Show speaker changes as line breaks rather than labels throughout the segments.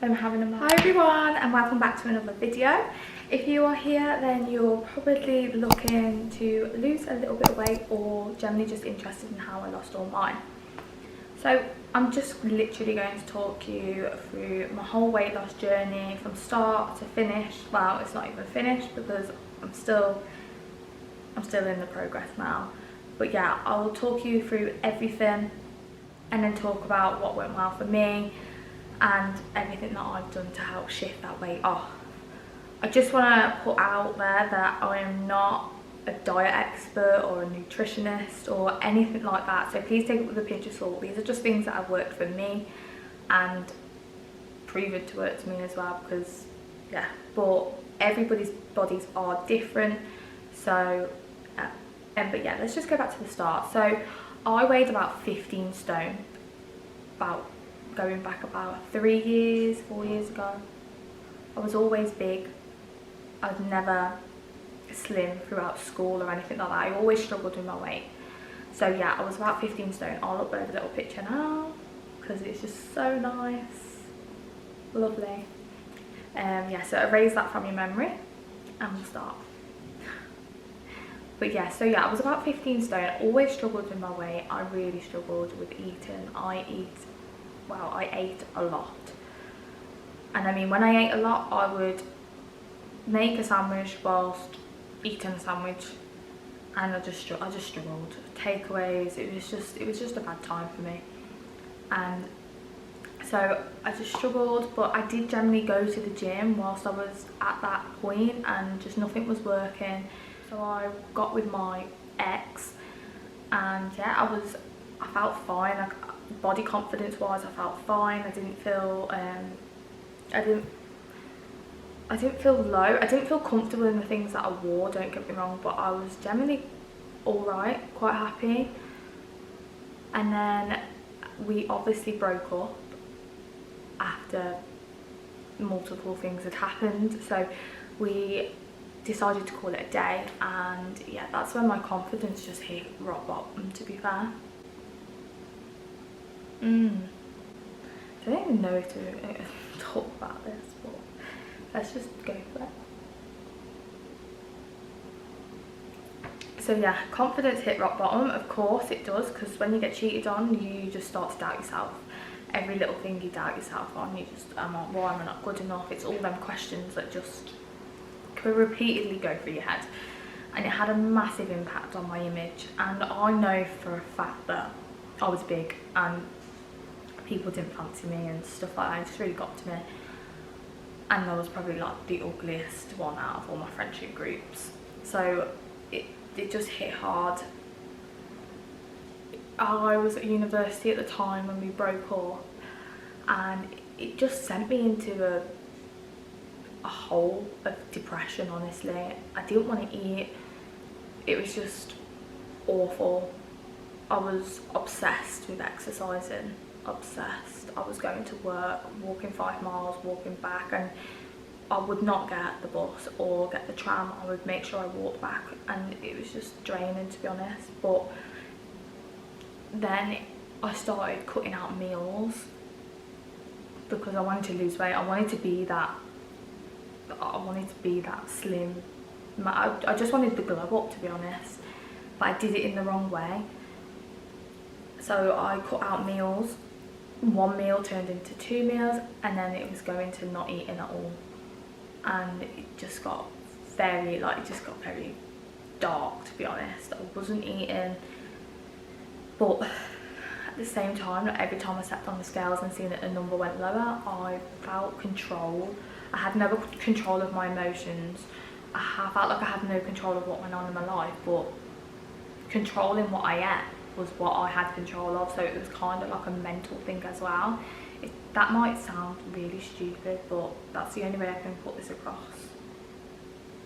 Hi everyone, and welcome back to another video. If you are here, then you're probably looking to lose a little bit of weight or generally just interested in how I lost all mine. So I'm just literally going to talk you through my whole weight loss journey from start to finish. Well, it's not even finished because I'm still in the progress now. But yeah, I will talk you through everything and then talk about what went well for me and everything that I've done to help shift that weight off. I just want to put out there that I am not a diet expert or a nutritionist or anything like that, so please take it with a pinch of salt. These are just things that have worked for me and proven to work to me as well, because yeah, but everybody's bodies are different. So but yeah, let's just go back to the start. So I weighed about 15 stone going back about 4 years ago. I was always big. I was never slim throughout school or anything like that. I always struggled with my weight. So yeah, I was about 15 stone. I'll upload a little picture now because it's just so nice. Lovely. Yeah, so erase that from your memory and we'll start. But yeah, so yeah, I was about 15 stone. I always struggled with my weight. I really struggled with eating. I ate a lot. And I mean, when I ate a lot, I would make a sandwich whilst eating a sandwich, and I just struggled. Takeaways, it was just a bad time for me. And so I just struggled, but I did generally go to the gym whilst I was at that point and just nothing was working. So I got with my ex and yeah, I felt fine. Like, body confidence wise, I felt fine. I didn't feel low. I didn't feel comfortable in the things that I wore, don't get me wrong, but I was generally alright, quite happy. And then we obviously broke up after multiple things had happened, so we decided to call it a day, and yeah, that's when my confidence just hit rock bottom, to be fair. I don't even know if to talk about this, but let's just go for it. So yeah, confidence hit rock bottom. Of course it does, because when you get cheated on, you just start to doubt yourself. Every little thing you doubt yourself on. You just, am I not good enough? It's all them questions that just could repeatedly go through your head. And it had a massive impact on my image. And I know for a fact that I was big and people didn't fancy me and stuff like that. It just really got to me. And I was probably like the ugliest one out of all my friendship groups. So it just hit hard. I was at university at the time when we broke up, and it just sent me into a hole of depression, honestly. I didn't want to eat. It was just awful. I was obsessed with exercising. Obsessed. I was going to work, walking 5 miles, walking back, and I would not get the bus or get the tram. I would make sure I walked back, and it was just draining, to be honest. But then I started cutting out meals because I wanted to lose weight. I wanted to be that slim. I just wanted the glow up, to be honest, but I did it in the wrong way. So I cut out meals. 1 meal turned into 2 meals, and then it was going to not eating at all, and it just got very dark, to be honest. I wasn't eating, but at the same time, every time I stepped on the scales and seen that the number went lower, I felt control. I had no control of my emotions. I felt like I had no control of what went on in my life, but controlling what I ate was what I had control of. So it was kind of like a mental thing as well. That might sound really stupid, but that's the only way I can put this across.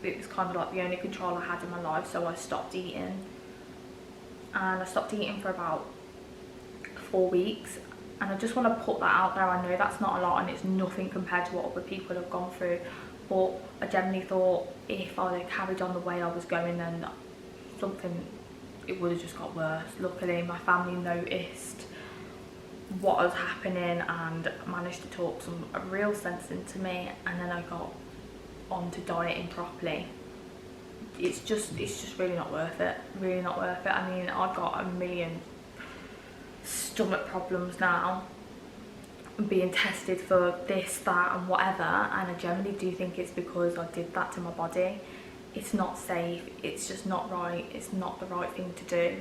It was kind of like the only control I had in my life, so I stopped eating. And I stopped eating for about 4 weeks, and I just want to put that out there. I know that's not a lot and it's nothing compared to what other people have gone through, but I generally thought if I carried on the way I was going, then it would have just got worse. Luckily my family noticed what was happening and managed to talk some real sense into me, and then I got onto dieting properly. It's just really not worth it. Really not worth it. I mean, I've got a million stomach problems now. I'm being tested for this, that and whatever, and I generally do think it's because I did that to my body. It's not safe, it's just not right, it's not the right thing to do.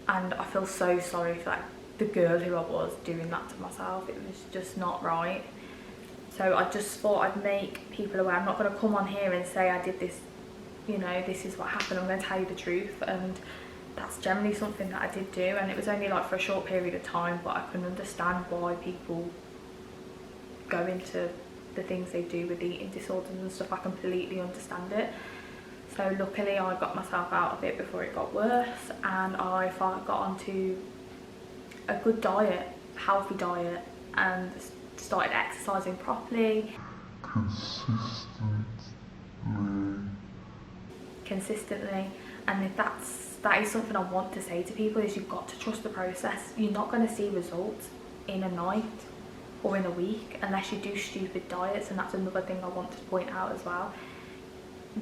And I feel so sorry for like the girl who I was doing that to myself. It was just not right. So I just thought I'd make people aware. I'm not going to come on here and say I did this, you know, this is what happened. I'm going to tell you the truth, and that's generally something that I did do, and it was only like for a short period of time, but I can understand why people go into the things they do with eating disorders and stuff. I completely understand it. So luckily I got myself out of it before it got worse, and I got onto a good diet, healthy diet, and started exercising properly. Consistently. And if that is something I want to say to people, is you've got to trust the process. You're not going to see results in a night or in a week unless you do stupid diets, and that's another thing I want to point out as well.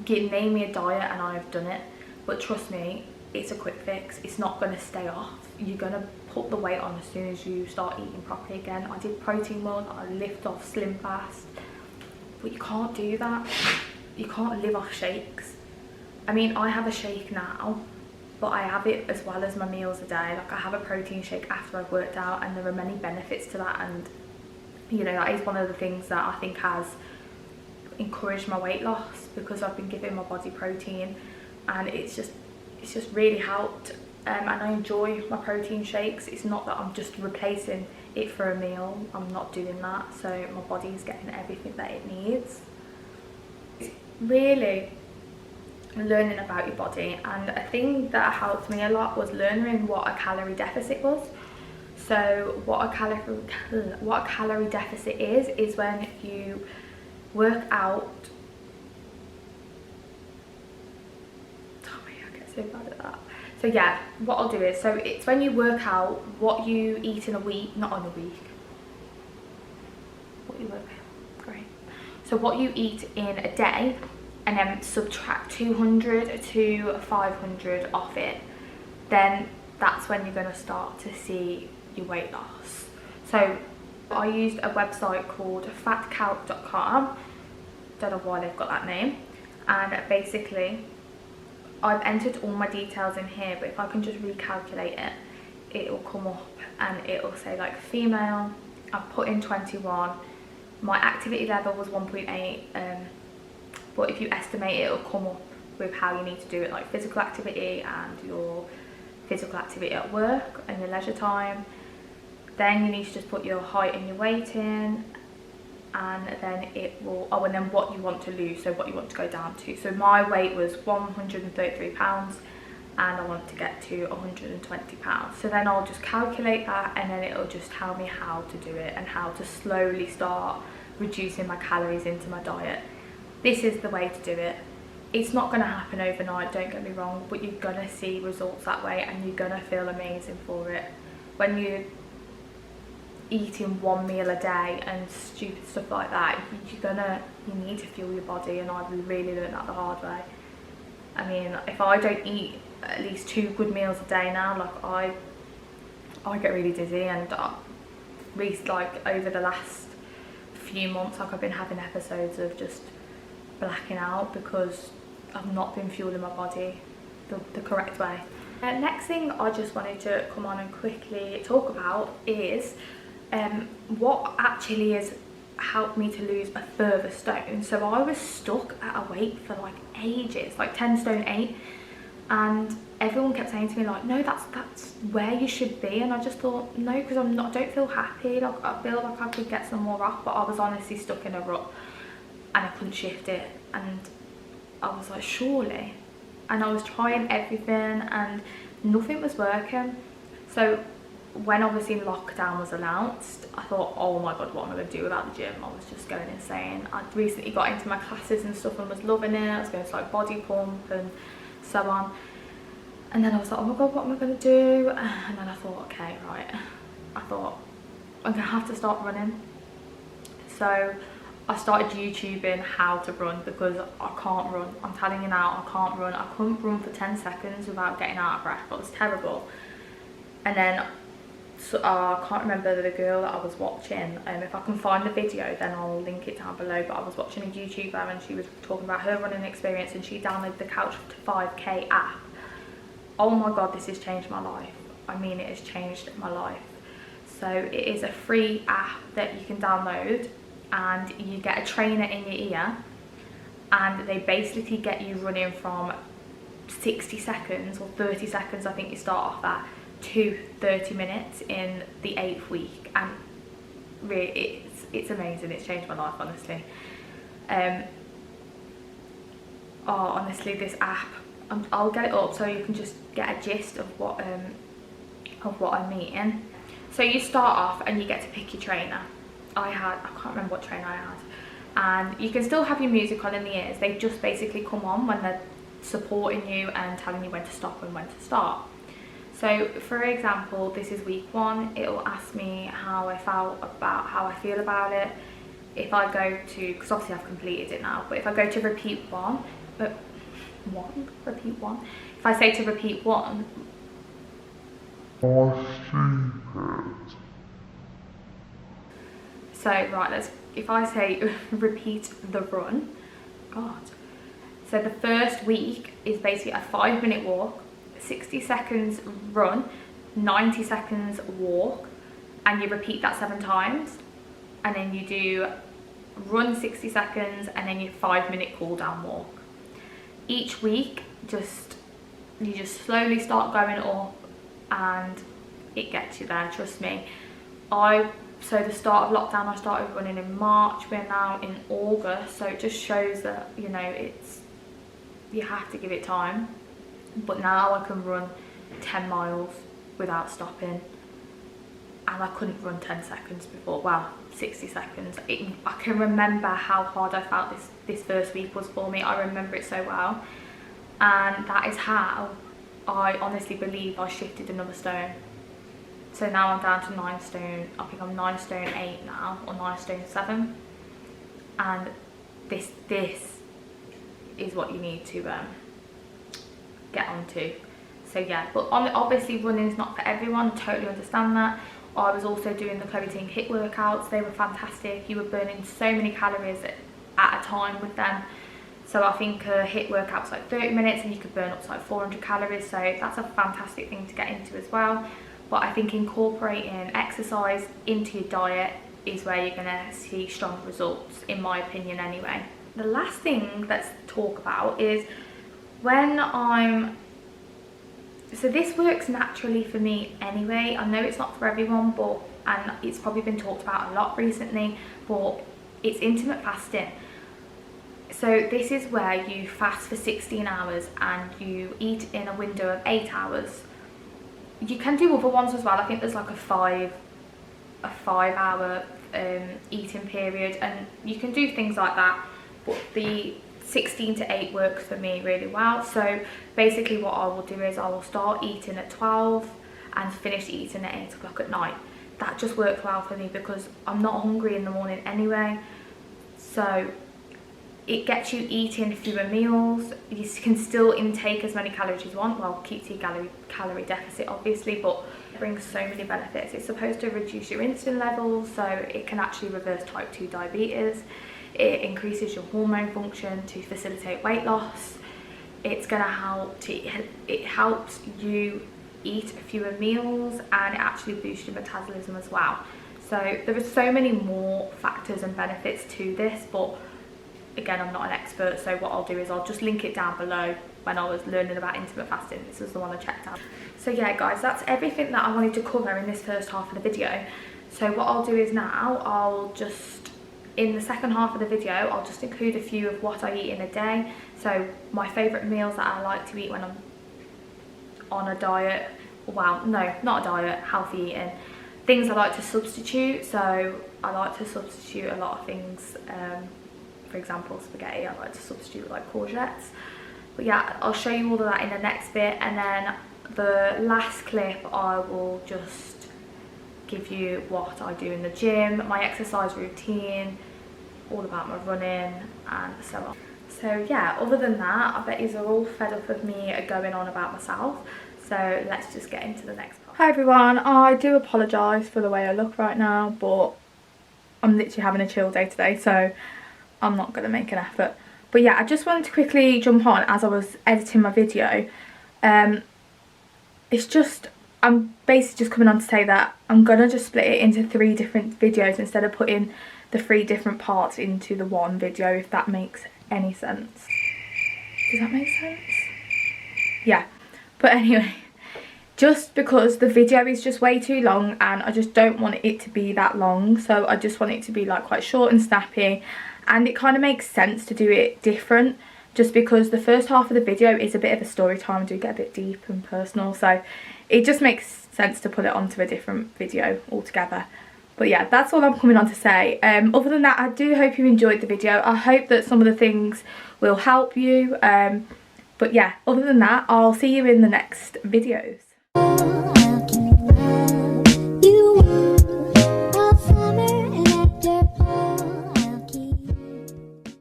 Name me a diet and I've done it, but trust me, it's a quick fix. It's not going to stay off. You're going to put the weight on as soon as you start eating properly again. I did protein one, I lift off Slim Fast, but you can't do that. You can't live off shakes. I mean, I have a shake now, but I have it as well as my meals a day. Like, I have a protein shake after I've worked out, and there are many benefits to that, and you know, that is one of the things that I think has encouraged my weight loss, because I've been giving my body protein, and it's just really helped. And I enjoy my protein shakes. It's not that I'm just replacing it for a meal. I'm not doing that, so my body's getting everything that it needs. Really learning about your body, and a thing that helped me a lot was learning what a calorie deficit was. So what a calorie deficit is when you work out. Sorry, I get so bad at that. So yeah, what I'll do is, so it's when you work out what you eat in a week, not in a week. What you work out, great. So what you eat in a day, and then subtract 200 to 500 off it, then that's when you're going to start to see your weight loss. So I used a website called fatcalc.com. Don't know why they've got that name, and basically I've entered all my details in here, but if I can just recalculate it, it will come up and it will say like female. I've put in 21, my activity level was 1.8, but if you estimate it, it'll come up with how you need to do it, like physical activity and your physical activity at work and your leisure time. Then you need to just put your height and your weight in, and then it will, oh, and then what you want to lose, so what you want to go down to. So my weight was 133 pounds and I want to get to 120 pounds. So then I'll just calculate that, and then it'll just tell me how to do it and how to slowly start reducing my calories into my diet. This is the way to do it. It's not going to happen overnight, don't get me wrong, but you're going to see results that way, and you're going to feel amazing for it. When you're eating one meal a day and stupid stuff like that, you need to fuel your body, and I've really learned that the hard way. I mean, if I don't eat at least 2 good meals a day now, like I get really dizzy, and like over the last few months, like I've been having episodes of just blacking out because I've not been fueling my body the correct way. Next thing I just wanted to come on and quickly talk about is what actually has helped me to lose a further stone. So I was stuck at a weight for like ages, like 10 stone 8, and everyone kept saying to me like, no, that's where you should be, and I just thought, no, because I don't feel happy, like I feel like I could get some more off, but I was honestly stuck in a rut and I couldn't shift it, and I was like, surely, and I was trying everything and nothing was working. So when obviously lockdown was announced, I thought, oh my god, what am I going to do without the gym? I was just going insane. I'd recently got into my classes and stuff and was loving it. I was going to like body pump and so on, and then I was like, oh my god, what am I going to do? And then I thought, okay, right, I thought, I'm gonna have to start running. So I started YouTubing how to run, because I can't run. I'm telling you now, I can't run. I couldn't run for 10 seconds without getting out of breath. It was terrible. And then I can't remember the girl that I was watching. If I can find the video, then I'll link it down below. But I was watching a YouTuber and she was talking about her running experience, and she downloaded the Couch to 5K app. Oh my god, this has changed my life. I mean, it has changed my life. So it is a free app that you can download, and you get a trainer in your ear, and they basically get you running from 60 seconds or 30 seconds, I think you start off at, to 30 minutes in the 8th week. And really, it's amazing. It's changed my life, honestly. Oh, honestly, this app, I'll get it up so you can just get a gist of what I mean. So you start off and you get to pick your trainer. I can't remember what trainer I had. And you can still have your music on in the ears. They just basically come on when they're supporting you and telling you when to stop and when to start. So for example, this is week 1. It will ask me how I feel about it. If I go to, because obviously I've completed it now, but if I go to repeat one, if I say to repeat 1, so right, if I say repeat the run, God. So the first week is basically a 5-minute walk, 60 seconds run, 90 seconds walk, and you repeat that 7 times. And then you do run 60 seconds and then your 5-minute cool down walk. Each week, you just slowly start going up, and it gets you there, trust me. So the start of lockdown, I started running in March. We're now in August, so it just shows that, you know, you have to give it time. But now I can run 10 miles without stopping, and I couldn't run 10 seconds before. Well, 60 seconds. I can remember how hard I felt this first week was for me. I remember it so well, and that is how I honestly believe I shifted another stone. So now I'm down to 9 stone. I think I'm 9 stone 8 now, or 9 stone 7. And this is what you need to get onto. So yeah, but obviously running is not for everyone. I totally understand that. I was also doing the Chloe Ting HIIT workouts. They were fantastic. You were burning so many calories at a time with them. So I think a HIIT workout's like 30 minutes and you could burn up to like 400 calories. So that's a fantastic thing to get into as well. But I think incorporating exercise into your diet is where you're going to see strong results, in my opinion anyway. The last thing let's talk about is so this works naturally for me anyway. I know it's not for everyone, and it's probably been talked about a lot recently, but it's intermittent fasting. So this is where you fast for 16 hours and you eat in a window of 8 hours. You can do other ones as well. I think there's like a 5-hour eating period, and you can do things like that, but the 16 to 8 works for me really well. So basically what I will do is I will start eating at 12 and finish eating at 8 o'clock at night. That just works well for me because I'm not hungry in the morning anyway. So it gets you eating fewer meals. You can still intake as many calories as you want. Well, keep to your calorie deficit obviously, but it brings so many benefits. It's supposed to reduce your insulin levels, so it can actually reverse type 2 diabetes. It increases your hormone function to facilitate weight loss. It's going to help it helps you eat fewer meals, and it actually boosts your metabolism as well. So there are so many more factors and benefits to this, but again, I'm not an expert, so what I'll do is I'll just link it down below. When I was learning about intermittent fasting, this was the one I checked out. So yeah guys, that's everything that I wanted to cover in this first half of the video. So what I'll do is now in the second half of the video, I'll just include a few of what I eat in a day. So my favourite meals that I like to eat when I'm on a diet. Well, no, not a diet, healthy eating. Things I like to substitute. So I like to substitute a lot of things. For example, spaghetti, I like to substitute like courgettes. But yeah, I'll show you all of that in the next bit. And then the last clip, I will just give you what I do in the gym, my exercise routine, all about my running and so on. So yeah, other than that, I bet you are all fed up of me going on about myself. So let's just get into the next part. Hi everyone, I do apologise for the way I look right now, but I'm literally having a chill day today, so I'm not going to make an effort. But yeah, I just wanted to quickly jump on as I was editing my video. It's just, I'm basically just coming on to say that I'm going to just split it into 3 different videos instead of putting the 3 different parts into the one video, if that makes any sense. Does that make sense? Yeah. But anyway, just because the video is just way too long and I just don't want it to be that long, so I just want it to be like quite short and snappy, and it kind of makes sense to do it different just because the first half of the video is a bit of a story time. I do get a bit deep and personal, so it just makes sense to put it onto a different video altogether. But yeah, that's all I'm coming on to say. Other than that, I do hope you enjoyed the video. I hope that some of the things will help you. But yeah, other than that, I'll see you in the next videos.